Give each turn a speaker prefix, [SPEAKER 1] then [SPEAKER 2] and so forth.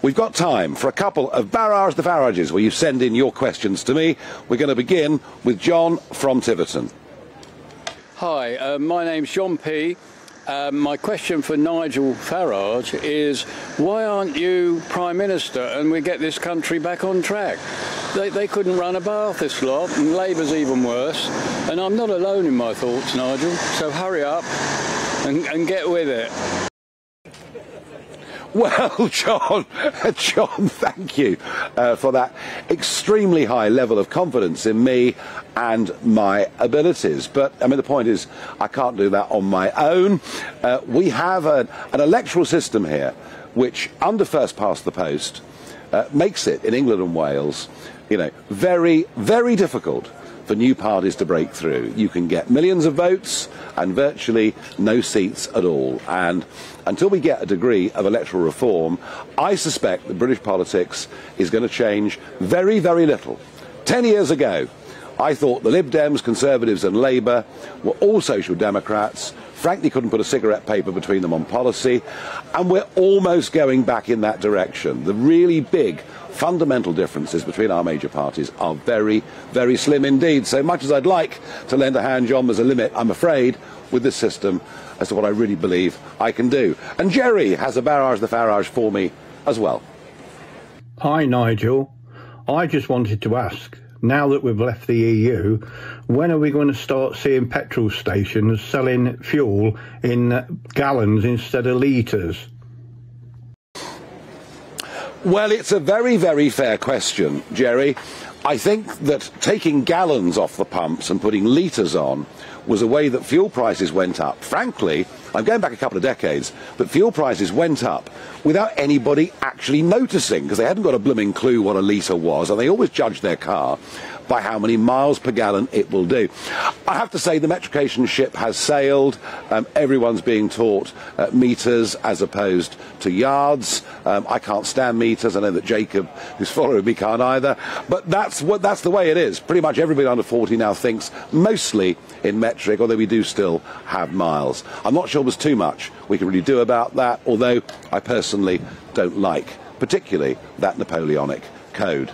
[SPEAKER 1] We've got time for a couple of Barrage the Farages where you send in your questions to me. We're going to begin with John from Tiverton.
[SPEAKER 2] Hi, my name's John P. My question for Nigel Farage is, why aren't you Prime Minister and we get this country back on track? They couldn't run a bath, this lot, and Labour's even worse. And I'm not alone in my thoughts, Nigel, so hurry up and get with it.
[SPEAKER 1] Well, John, thank you for that extremely high level of confidence in me and my abilities. But, I mean, the point is, I can't do that on my own. We have an electoral system here which, under first past the post, makes it, in England and Wales, you know, very, very difficult for new parties to break through. You can get millions of votes and virtually no seats at all. And until we get a degree of electoral reform, I suspect that British politics is going to change very, very little. 10 years ago, I thought the Lib Dems, Conservatives and Labour were all Social Democrats, frankly couldn't put a cigarette paper between them on policy, and we're almost going back in that direction. The really big fundamental differences between our major parties are very, very slim indeed. So much as I'd like to lend a hand, John, there's a limit, I'm afraid, with this system as to what I really believe I can do. And Jerry has a Barrage the Farage for me as well.
[SPEAKER 3] Hi, Nigel. I just wanted to ask, now that we've left the EU, when are we going to start seeing petrol stations selling fuel in gallons instead of litres?
[SPEAKER 1] Well, it's a very, very fair question, Jerry. I think that taking gallons off the pumps and putting litres on was a way that fuel prices went up. Frankly, I'm going back a couple of decades, but fuel prices went up without anybody actually noticing, because they hadn't got a blooming clue what a litre was, and they always judged their car by how many miles per gallon it will do. I have to say the metrication ship has sailed. Everyone's being taught metres as opposed to yards. I can't stand metres. I know that Jacob, who's following me, can't either. But that's the way it is. Pretty much everybody under 40 now thinks mostly in metric, although we do still have miles. I'm not sure there's too much we can really do about that, although I personally don't like particularly that Napoleonic code.